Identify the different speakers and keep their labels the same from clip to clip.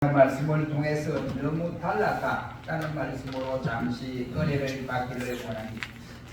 Speaker 1: 말씀을 통해서 너무 달랐다라는 말씀으로 잠시 은혜를 받기를 원합니다.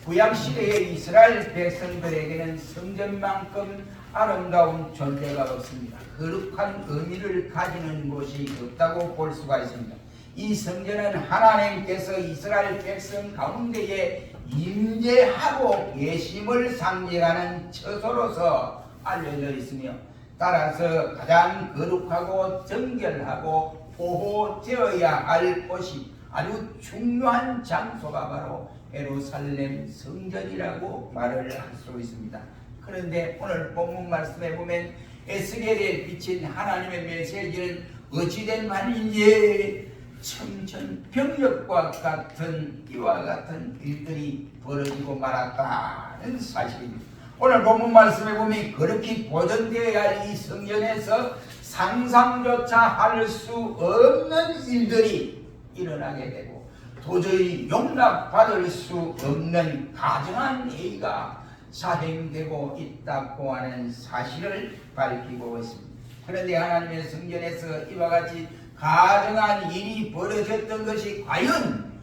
Speaker 1: 구약시대의 이스라엘 백성들에게는 성전만큼 아름다운 존재가 없습니다. 거룩한 의미를 가지는 곳이 없다고 볼 수가 있습니다. 이 성전은 하나님께서 이스라엘 백성 가운데에 임재하고 계심을 상징하는 처소로서 알려져 있으며, 따라서 가장 거룩하고 정결하고 보호되어야 할 곳이 아주 중요한 장소가 바로 예루살렘 성전이라고 말을 할 수 있습니다. 그런데 오늘 본문 말씀에 보면 에스겔에 비친 하나님의 메시지는 어찌된 말인지 청천벽력과 같은 이와 같은 일들이 벌어지고 말았다는 사실입니다. 오늘 본문 말씀에 보면 그렇게 보존되어야 할 이 성전에서 상상조차 할 수 없는 일들이 일어나게 되고 도저히 용납받을 수 없는 가증한 행위가 자행되고 있다고 하는 사실을 밝히고 있습니다. 그런데 하나님의 성전에서 이와 같이 가증한 일이 벌어졌던 것이 과연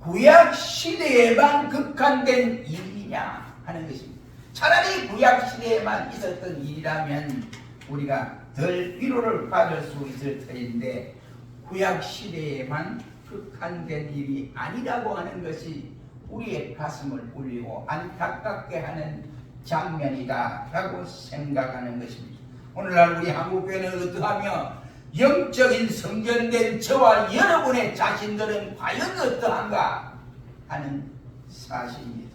Speaker 1: 구약 시대에만 국한된 일이냐 하는 것입니다. 차라리 구약 시대에만 있었던 일이라면 우리가 덜 위로를 받을 수 있을 터인데, 구약 시대에만 국한된 일이 아니라고 하는 것이 우리의 가슴을 울리고 안타깝게 하는 장면이다라고 생각하는 것입니다. 오늘날 우리 한국교회는 어떠하며 영적인 성전된 저와 여러분의 자신들은 과연 어떠한가 하는 사실입니다.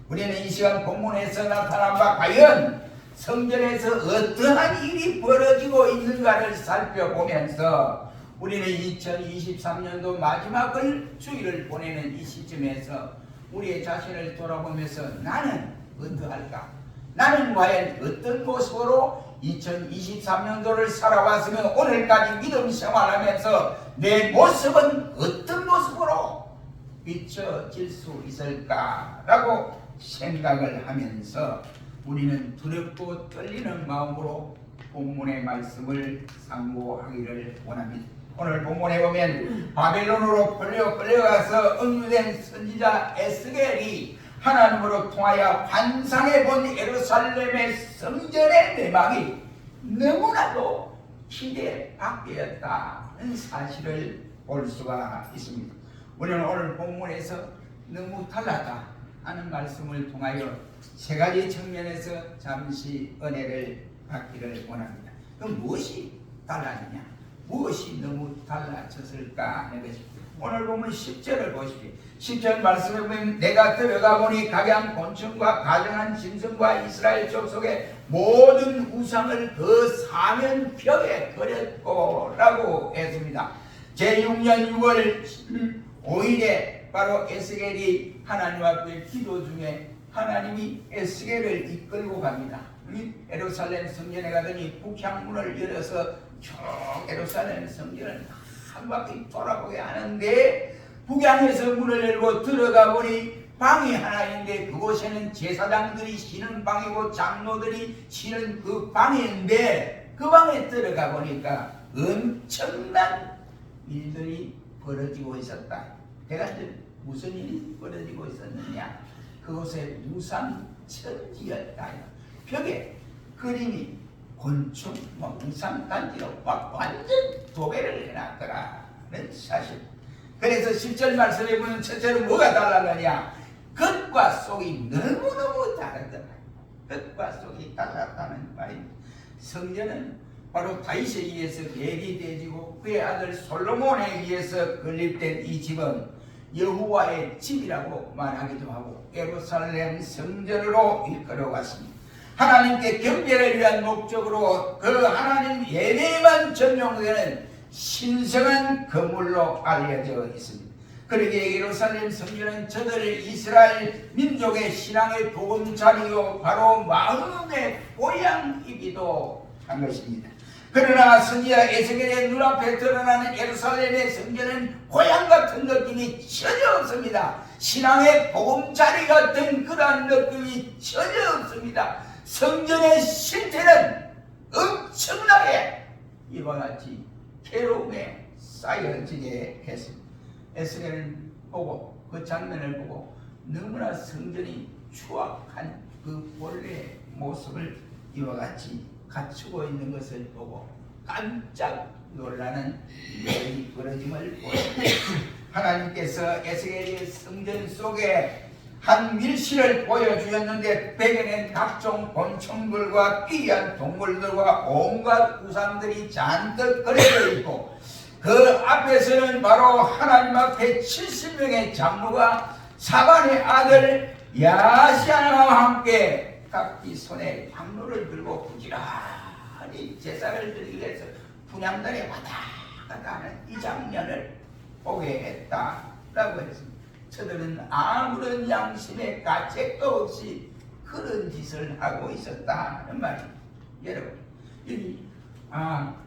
Speaker 1: 우리는 이 시간 본문에서 나타난 바 과연 성전에서 어떠한 일이 벌어지고 있는가를 살펴보면서 우리는 2023년도 마지막을 주일을 보내는 이 시점에서 우리의 자신을 돌아보면서 나는 어떠할까? 나는 과연 어떤 모습으로 2023년도를 살아왔으면 오늘까지 믿음 생활하면서 내 모습은 어떤 모습으로 비춰질 수 있을까라고 생각을 하면서 우리는 두렵고 떨리는 마음으로 본문의 말씀을 상고하기를 원합니다. 오늘 본문에 보면 바벨론으로 끌려가서 억류된 선지자 에스겔이 하나님으로 통하여 환상해 본 예루살렘의 성전의 내막이 너무나도 기대 밖이었다는 사실을 볼 수가 있습니다. 우리는 오늘 본문에서 너무 달랐다 하는 말씀을 통하여 세 가지 측면에서 잠시 은혜를 받기를 원합니다. 그럼 무엇이 달라지냐? 무엇이 너무 달라졌을까 하는 것입니다. 오늘 보면 10절을 보십시오. 10절 말씀에 보면 내가 들어가 보니 각양 곤충과 가증한 짐승과 이스라엘 족속의 모든 우상을 그 사면벽에 그렸고 라고 했습니다. 제6년 6월 5일에 바로 에스겔이 하나님 앞에 기도 중에 하나님이 에스겔을 이끌고 갑니다. 예루살렘 성전에 가더니 북향문을 열어서 쭉 예루살렘 성전을 한 바퀴 돌아보게 하는데, 북향에서 문을 열고 들어가 보니 방이 하나 있는데 그곳에는 제사장들이 쉬는 방이고 장로들이 쉬는 그 방인데, 그 방에 들어가 보니까 엄청난 일들이 벌어지고 있었다. 대가들 무슨 일이 벌어지고 있었느냐? 그곳에 우상 천지였다. 벽에 그림이 곤충, 우상 단지로 완전 도배를 해놨더라는 사실. 그래서 10절 말씀에 보면 첫째로 뭐가 달랐느냐? 겉과 속이 너무너무 다르더라. 겉과 속이 달랐다는 말입니다. 성전은 바로 다윗에 의해서 예비되어지고 그의 아들 솔로몬에 의해서 건립된 이 집은 여호와의 집이라고 말하기도 하고 예루살렘 성전으로 이끌어갔습니다. 하나님께 경배를 위한 목적으로 그 하나님 예배에만 전용되는 신성한 건물로 알려져 있습니다. 그러기에 예루살렘 성전은 저들 이스라엘 민족의 신앙의 보금자리요 바로 마음의 고향이기도 한 것입니다. 그러나 선지자 에스겔의 눈앞에 드러나는 예루살렘의 성전은 고향 같은 느낌이 전혀 없습니다. 신앙의 보금자리 같은 그러한 느낌이 전혀 없습니다. 성전의 실태는 엄청나게 이와 같이 괴로움에 쌓여지게 했습니다. 에스겔을 보고 그 장면을 보고 너무나 성전이 추악한 그 본래의 모습을 이와 같이 갖추고 있는 것을 보고 깜짝 놀라는 일이 벌어짐을 보십니다. 하나님께서 에스겔의 성전 속에 한 밀실을 보여주었는데 벽에는 각종 곤충들과 귀한 동물들과 온갖 우상들이 잔뜩 걸려져 있고 그 앞에서는 바로 하나님 앞에 70명의 장로가 사반의 아들 야시아나와 함께 각기 손에 향로를 들고 부지런히 제사를 드리기 위해서 분향단에 왔다 갔다 하는 이 장면을 보게 했다라고 했습니다. 저들은 아무런 양심의 가책도 없이 그런 짓을 하고 있었다는 말입니다. 여러분, 여기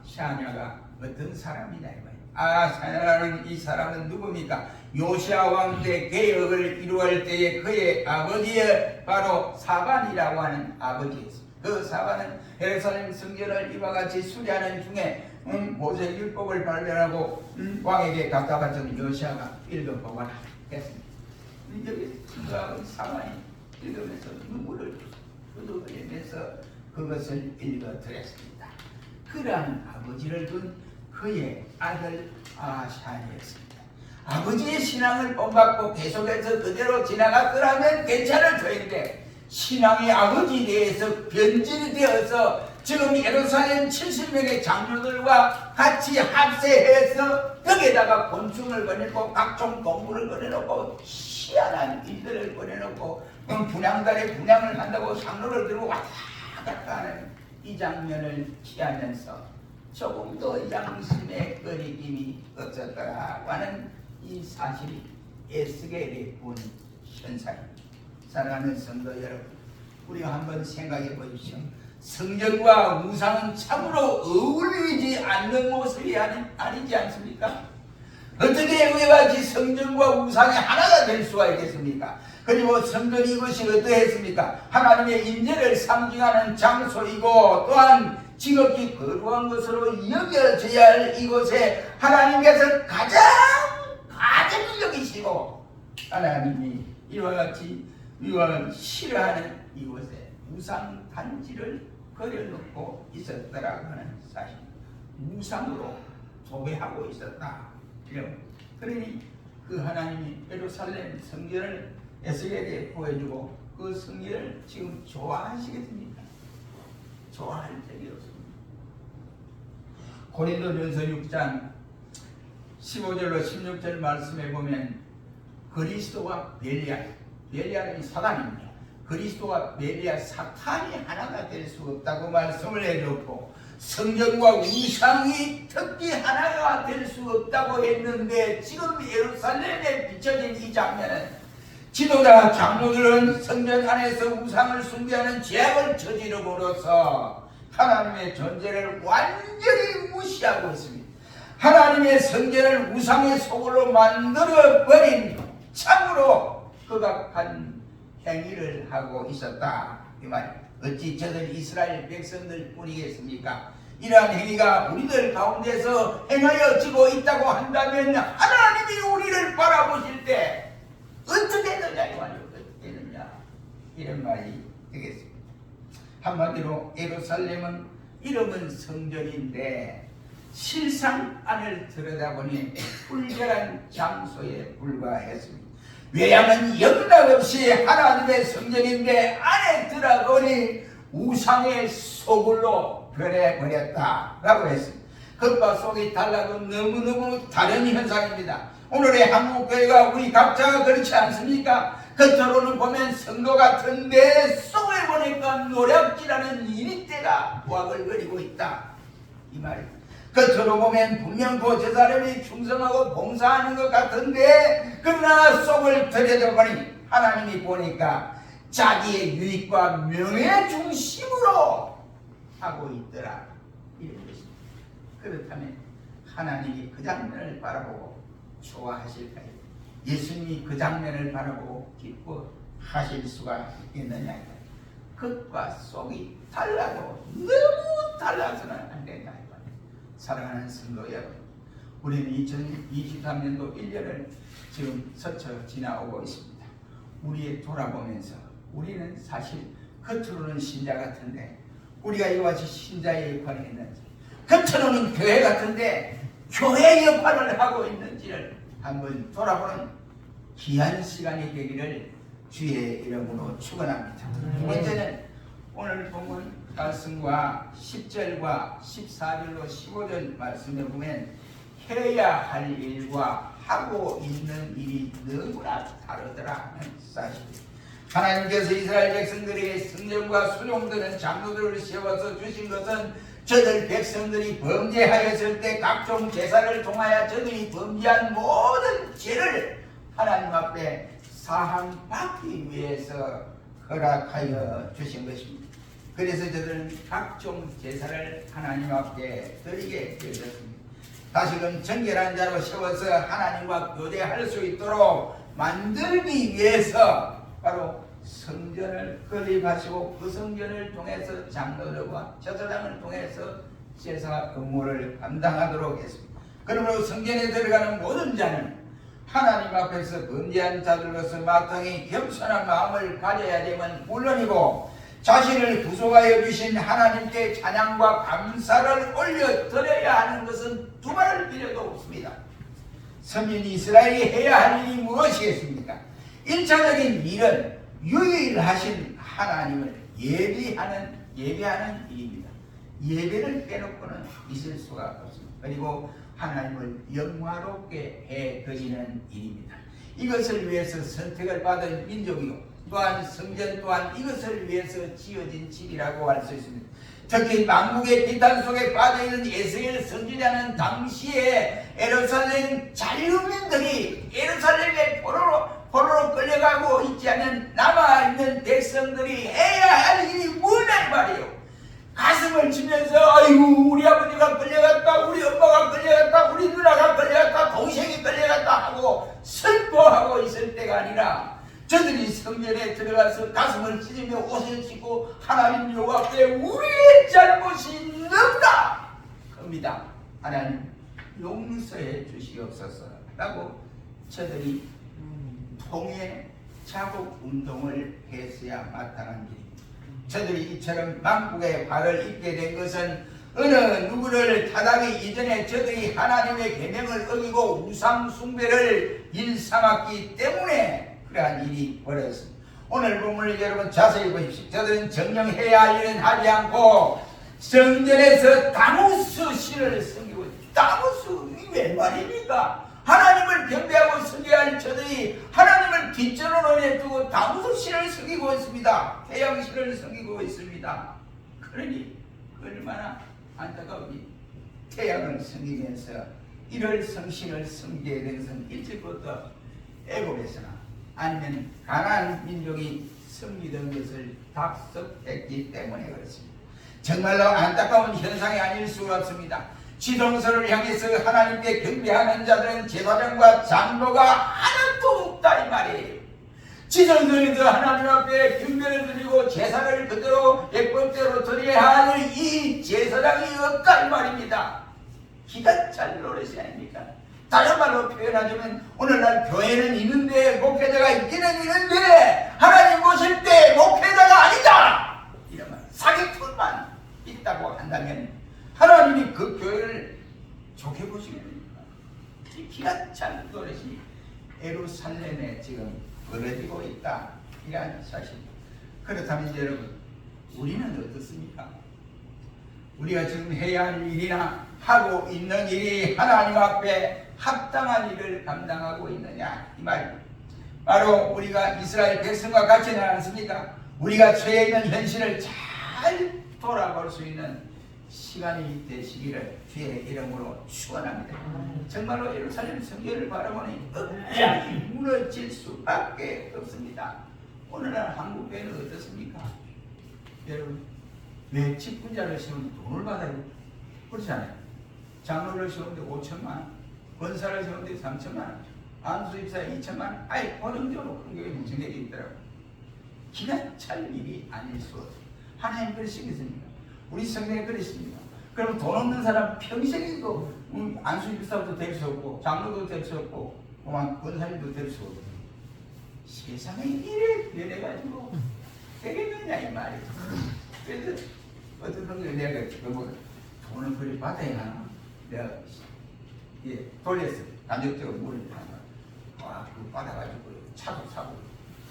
Speaker 1: 샤냐가 어떤 사람이냐 이 말이에요. 샤냐라는 이 사람은 누굽니까? 요시아 왕 때 개혁을 이루할 때에 그의 아버지의 바로 사반이라고 하는 아버지였습니다. 그 사반은 예루살렘 성전을 이와 같이 수리하는 중에 모세율법을 발견하고 왕에게 갖다 바친 요시아가 읽어보거라 했습니다. 여기 그 사반이 읽으면서 눈물을 흘리면서 그것을 읽어드렸습니다. 그러한 아버지를 둔 그의 아들 아샤니였습니다. 아버지의 신앙을 본받고 계속해서 그대로 지나갔더라면 괜찮을 터인데 신앙의 아버지에 대해서 변질이 되어서 지금 예루살렘 70명의 장로들과 같이 합세해서 벽에다가 곤충을 거내놓고 각종 동물을 거내놓고 희한한 일들을 거내놓고 분향단에 분향을 한다고 상로를 들고 왔다 갔다 하는 이 장면을 취하면서 조금도 양심의 거리낌이 없었더라고 하는 이 사실이 에스겔의 본 현상입니다. 사랑하는 성도 여러분, 우리가 한번 생각해 보십시오. 성전과 우상은 참으로 어울리지 않는 모습이 아니지 않습니까? 어떻게 이와 같이 성전과 우상이 하나가 될 수가 있겠습니까? 그리고 성전이 이것이 어떠했습니까? 하나님의 임재를 상징하는 장소이고 또한 지극히 거룩한 것으로 여겨져야 할 이곳에 하나님께서 가장 여기시고 하나님이 이와 같이 싫어하는 이곳에 우상 단지를 그려놓고 있었다라고 하는 사실, 우상으로 도배하고 있었다. 그러니 그 하나님이 예루살렘 성전을 에스겔에게 보여주고 그 성전을 지금 좋아하시겠습니까? 좋아할 적이 없습니다. 고린도전서 6장 15절로 16절 말씀에 보면 그리스도와 벨리알은 사단입니다. 그리스도와 벨리알 사탄이 하나가 될 수 없다고 말씀을 해줬고 성전과 우상이 특히 하나가 될 수 없다고 했는데 지금 예루살렘에 비춰진 이 장면은 지도자 장로들은 성전 안에서 우상을 숭배하는 죄악을 저지름으로써 하나님의 존재를 완전히 무시하고 있습니다. 하나님의 성전을 우상의 소굴로 만들어버린 참으로 극악한 행위를 하고 있었다 이 말입니다. 어찌 저들 이스라엘 백성들 뿐이겠습니까? 이러한 행위가 우리들 가운데서 행하여지고 있다고 한다면 하나님이 우리를 바라보실 때 어떻게 되느냐 이 말이에요. 어떻게 되느냐 이런 말이 되겠습니다. 한마디로 예루살렘은 이름은 성전인데 실상 안을 들여다보니 불결한 장소에 불과했습니다. 왜냐하면 영락없이 하나님의 성전인데 안에 들어보니 우상의 소굴로 변해버렸다라고 했습니다. 겉과 속이 달라도 너무너무 다른 현상입니다. 오늘의 한국교회가 우리 각자가 그렇지 않습니까? 겉으로는 보면 성도 같은데 속을 보니까 노략질하는 이리떼가 와글거리고 있다 이 말입니다. 겉으로 보면 분명 제사람이 충성하고 봉사하는 것 같은데 그러나 속을 들여다보니 하나님이 보니까 자기의 유익과 명예 중심으로 하고 있더라 이런 것입니다. 그렇다면 하나님이 그 장면을 바라보고 좋아하실까요? 예수님이 그 장면을 바라보고 기뻐하실 수가 있느냐? 겉과 속이 달라도 너무 달라서는 안 된다. 사랑하는 성도 여러분, 우리는 2023년도 1년을 지금 스쳐 지나오고 있습니다. 우리의 돌아보면서 우리는 사실 겉으로는 신자 같은데 우리가 이와 같이 신자의 역할을 했는지, 겉으로는 교회 같은데 교회 역할을 하고 있는지를 한번 돌아보는 귀한 시간이 되기를 주의 이름으로 축원합니다. 두 번째는 오늘 본문 말씀과 10절과 14절로 15절 말씀에 보면 해야 할 일과 하고 있는 일이 너무나 다르더라 하는 사실입니다. 하나님께서 이스라엘 백성들에게 성전과 수종드는 장로들을 세워서 주신 것은 저들 백성들이 범죄하였을 때 각종 제사를 통하여 저들이 범죄한 모든 죄를 하나님 앞에 사함받기 위해서 허락하여 주신 것입니다. 그래서 저들은 각종 제사를 하나님 앞에 드리게 되었습니다. 다시금 정결한 자로 세워서 하나님과 교제할 수 있도록 만들기 위해서 바로 성전을 건립하시고 그 성전을 통해서 장로들과 제사장을 통해서 제사 업무를 감당하도록 했습니다. 그러므로 성전에 들어가는 모든 자는 하나님 앞에서 범죄한 자들로서 마땅히 겸손한 마음을 가져야 되면 물론이고, 자신을 구속하여 주신 하나님께 찬양과 감사를 올려드려야 하는 것은 두말할 필요도 없습니다. 선민 이스라엘이 해야 할 일이 무엇이겠습니까? 1차적인 일은 유일하신 하나님을 예배하는 일입니다. 예배를 빼놓고는 있을 수가 없습니다. 그리고 하나님을 영화롭게 해드리는 일입니다. 이것을 위해서 선택을 받은 민족이고, 또한 성전 또한 이것을 위해서 지어진 집이라고 할 수 있습니다. 특히 망국의 비탄 속에 빠져있는 에스겔 선지자는 당시에 예루살렘 자유민들이 예루살렘에 포로로 끌려가고 있지 않은 남아있는 백성들이 해야 할 일이 뭐냐 말이에요. 가슴을 치면서 아이고 우리 아버지가 끌려갔다, 우리 엄마가 끌려갔다, 우리 누나가 끌려갔다, 동생이 끌려갔다 하고 슬퍼하고 있을 때가 아니라 저들이 성전에 들어가서 가슴을 찢으며 옷을 찢고 하나님 여호와께 우리의 잘못이 너무나 큽니다. 하나님 용서해 주시옵소서 라고 저들이 통해 자국 운동을 했어야 마땅한 일입니다. 저들이 이처럼 망국의 발을 입게 된 것은 어느 누구를 타당하기 이전에 저들이 하나님의 계명을 어기고 우상 숭배를 일삼았기 때문에 그러한 일이 벌어졌습니다. 오늘 본문을 여러분 자세히 보십시오. 저들은 정령해야 할 일은 하지 않고 성전에서 다무스 신을 섬기고, 다무스 왜 말입니까? 하나님을 경배하고 섬겨야 할 저들이 하나님을 뒷전으로 내두고 다무스 신을 섬기고 있습니다. 태양신을 섬기고 있습니다. 그러니 얼마나 안타까우니 태양을 섬기면서 이럴 성신을 섬기게 된 것은 일찍부터 애굽에서나 아니면 가나안 민족이 섬기던 것을 답습했기 때문에 그렇습니다. 정말로 안타까운 현상이 아닐 수가 없습니다. 지성소를 향해서 하나님께 경배하는 자들은 제사장과 장로가 하나도 없다 이 말이에요. 지성소에서 하나님 앞에 경배를 드리고 제사를 그대로 예법대로 드려야 할 이 제사장이 없다 이 말입니다. 기가 찰 노릇이 아닙니까? 다른 말로 표현하자면 오늘날 교회는 있는데 목회자가 있기는 있는데 하나님 보실 때 목회자가 아니다! 이런 말, 사기꾼만 있다고 한다면 하나님이 그 교회를 좋게 보시겠습니까? 이 기가 찬 노릇이 예루살렘에 지금 벌어지고 있다. 이러한 사실. 그렇다면 여러분, 우리는 어떻습니까? 우리가 지금 해야 할 일이나 하고 있는 일이 하나님 앞에 합당한 일을 감당하고 있느냐 이 말입니다. 바로 우리가 이스라엘 백성과 같지는 않습니까? 우리가 처해 있는 현실을 잘 돌아볼 수 있는 시간이 되시기를 주의 이름으로 축원합니다. 정말로 예루살렘 성전을 바라보니 억장이 무너질 수밖에 없습니다. 오늘날 한국 교회는 어떻습니까? 여러분, 왜 직분자를 세우는데 돈을 받아요? 그렇지 않아요? 장로를 세우는데 5천만 원, 권사를 세우는데 3천만 원, 안수입사 2천만 원, 아예 고정적으로 큰 교회 무청되게 있더라고요. 기가 찰 일이 아닐 수 없어요. 하나님 그러시겠습니까? 우리 성경에 그랬습니다. 그럼 돈 없는 사람 평생에도 안수 집사도 될 수 없고 장로도 될 수 없고 그만 권사님도 될 수 없고 세상에 이래 변해가지고 되겠느냐 이 말이죠. 그래서 어떤 분들이 내가 뭐 돈을 그리 받아야 하나 내가 돌렸어. 간접적으로 물을 하나 그거 받아가지고 차도 사고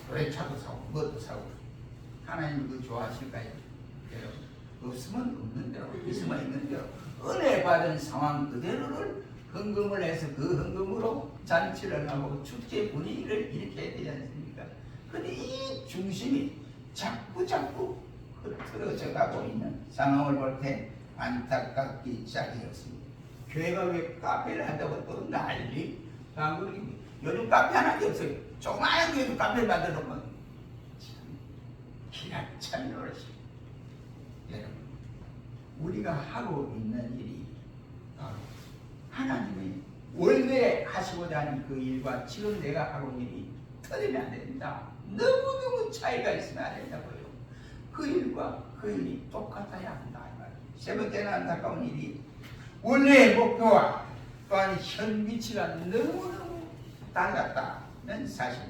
Speaker 1: 그래 차도 사고 뭐도 사고 하나님 그거 좋아하실까요? 여러분 없으면 없는 대로 있으면 있는 대로 은혜 받은 상황 그대로를 헌금을 해서 그 헌금으로 잔치를 하고 축제 분위기를 일으켜야 되지 않습니까? 근데 이 중심이 자꾸 흐트러져 가고 있는 상황을 볼 때 안타깝기 시작이었습니다. 교회가 왜 카페를 한다고 또 난리 방구르기 요즘 카페 하나도 없어요. 조그마한 교회도 카페를 만들어 놓으면 참 기락찬 노릇이. 여러분 우리가 하고 있는 일이 바로 하나님이 원래 하시고자 하는 그 일과 지금 내가 하고 있는 일이 틀리면 안 됩니다. 너무너무 차이가 있으면 안 된다고요. 그 일과 그 일이 똑같아야 한다. 세 번째는 안타까운 일이 원래의 목표와 또한 현 위치가 너무너무 달랐다는 사실.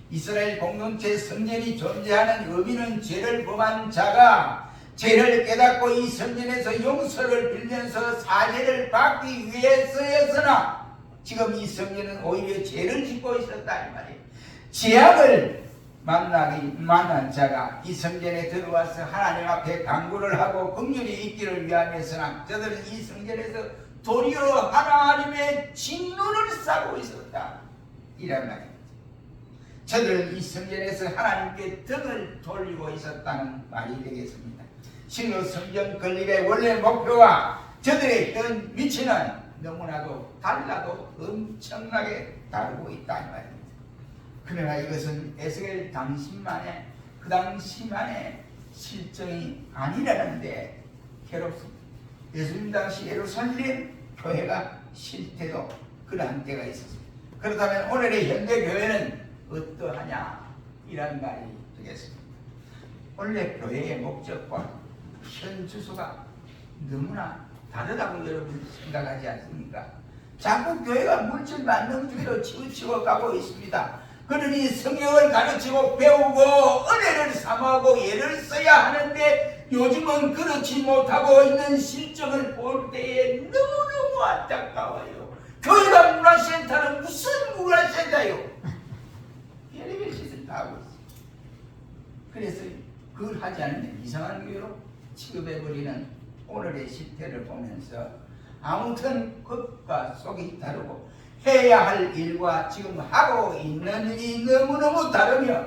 Speaker 1: 이스라엘 공동체 성전이 존재하는 의미는 죄를 범한 자가 죄를 깨닫고 이 성전에서 용서를 빌면서 사죄를 받기 위해서였으나 지금 이 성전은 오히려 죄를 짓고 있었다 이 말이에요. 죄악을 만난 자가 이 성전에 들어와서 하나님 앞에 간구를 하고 긍휼히 있기를 위함이었으나 저들은 이 성전에서 도리어 하나님의 진노를 싸고 있었다 이란 말입니다. 저들은 이 성전에서 하나님께 등을 돌리고 있었다는 말이 되겠습니다. 실로 성전 건립의 원래 목표와 저들의 현 위치는 너무나도 달라도 엄청나게 다르고 있다는 말입니다. 그러나 이것은 에스겔 당시만의 그 당시만의 실정이 아니라는데 괴롭습니다. 예수님 당시 예루살렘 교회가 실태도 그러한 때가 있었습니다. 그렇다면 오늘의 현대 교회는 어떠하냐 이런 말이 되겠습니다. 원래 교회의 목적과 현 주소가 너무나 다르다고 여러분 생각하지 않습니까? 자꾸 교회가 물질 만능주의로 치우치고 가고 있습니다. 그러니 성경을 가르치고 배우고 은혜를 삼하고 예를 써야 하는데 요즘은 그렇지 못하고 있는 실정을 볼 때에 너무너무 안타까워요. 교회가 문화센터는 무슨 문화센터요? 별의별 짓을 다 하고 있어요. 그래서 그걸 하지 않으면 이상한 교회로 취급해버리는 오늘의 실태를 보면서 아무튼 것과 속이 다르고 해야 할 일과 지금 하고 있는 일이 너무너무 다르며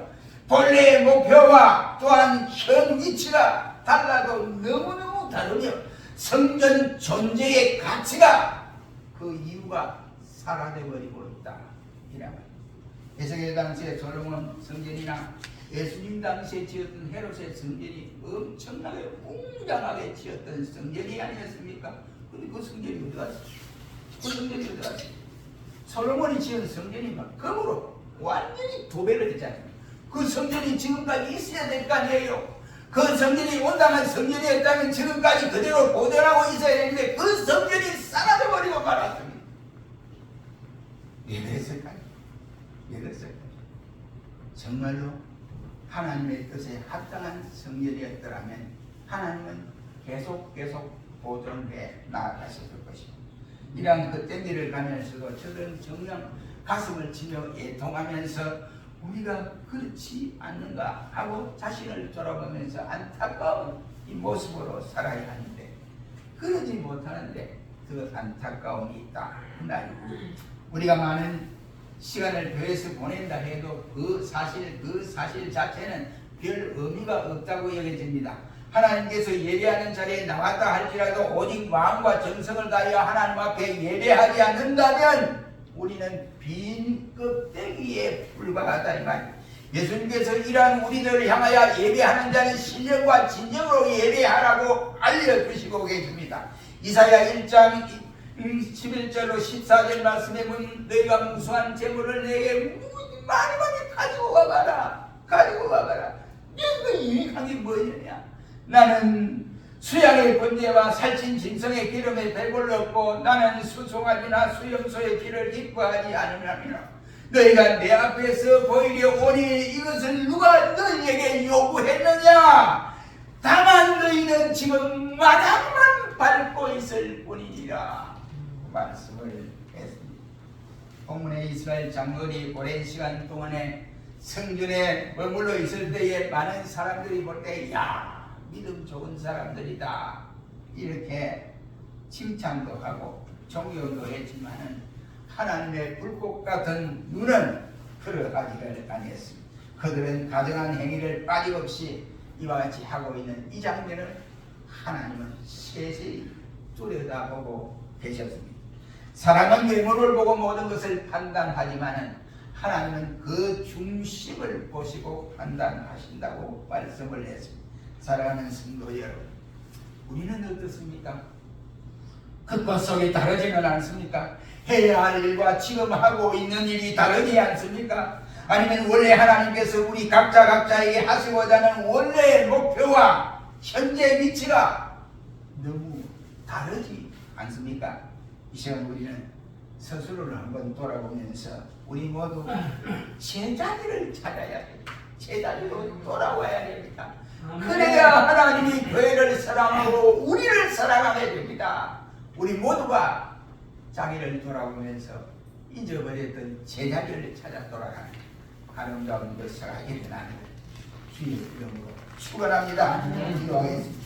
Speaker 1: 본래의 목표와 또한 현 위치가 달라도 너무너무 다르며 성전 존재의 가치가 그 이유가 사라져버리고 있다 이란 말입니다. 에스겔 당시에 솔로몬 성전이나 예수님 당시에 지었던 헤롯의 성전이 엄청나게 웅장하게 지었던 성전이 아니었습니까? 근데 그 성전이 어디 갔어? 그 성전이 어디 갔어? 솔로몬이 지은 성전이 막 금으로 완전히 도배를 했잖아요. 그 성전이 지금까지 있어야 될 거 아니에요. 그 성전이 온당한 성전이었다면 지금까지 그대로 보존하고 있어야 되는데 그 성전이 사라져 버리고 말았습니다. 왜 그랬을까요? 왜 그랬을까요? 정말로 하나님의 뜻에 합당한 성전이었더라면 하나님은 계속 보존해 나아가셨을 것입니다. 이러한 그때 일을 가면서도 저들은 정녕 가슴을 치며 애통하면서 우리가 그렇지 않는가 하고 자신을 돌아보면서 안타까운 이 모습으로 살아야 하는데 그러지 못하는데 그 안타까움이 있다. 우리가 많은 시간을 교회에서 보낸다 해도 그 사실 자체는 별 의미가 없다고 여겨집니다. 하나님께서 예배하는 자리에 나왔다 할지라도 오직 마음과 정성을 다하여 하나님 앞에 예배하지 않는다면 우리는 빈 껍데기에 불과하다 이 말이에요. 예수님께서 이러한 우리들을 향하여 예배하는 자는 신령과 진정으로 예배하라고 알려주시고 계십니다. 이사야 1장 11절로 14절 말씀에 보면 너희가 무수한 재물을 내게 많이 가지고 와봐라. 가지고 와봐라. 너희가 유익한 게 뭐냐? 나는 수양의 번제와 살찐 짐승의 기름에 배불렀고 나는 수송아지나 수염소의 피를 기뻐하지 않으며 너희가 내 앞에서 보이려 오니 이것을 누가 너희에게 요구했느냐? 다만 너희는 지금 마당만 밟고 있을 뿐이니라 말씀을 했습니다. 본문의 이스라엘 장로들이 오랜 시간 동안에 성전에 머물러 있을 때에 많은 사람들이 볼 때 야 믿음 좋은 사람들이다 이렇게 칭찬도 하고 존경도 했지만은 하나님의 불꽃 같은 눈은 그러하지를 아니했습니다. 그들은 가정한 행위를 빠짐없이 이와 같이 하고 있는 이 장면을 하나님은 세세히 뚜려다보고 계셨습니다. 사람은 외모를 보고 모든 것을 판단하지만은 하나님은 그 중심을 보시고 판단하신다고 말씀을 했습니다. 사랑하는 성도 여러분, 우리는 어떻습니까? 겉과 속이 다르지는 않습니까? 해야 할 일과 지금 하고 있는 일이 다르지 않습니까? 아니면 원래 하나님께서 우리 각자에게 하시고자 하는 원래의 목표와 현재 위치가 너무 다르지 않습니까? 이 시간 우리는 스스로를 한번 돌아보면서 우리 모두 제자리를 찾아야 됩니다. 제자리로 돌아와야 됩니다. 그래야 하나님이 교회를 사랑하고 우리를 사랑하게 됩니다. 우리 모두가 자기를 돌아보면서 잊어버렸던 제자리를 찾아 돌아가는 아름다운 것을 하게 되는 주의 이름으로 축원합니다. 기도하겠습니다.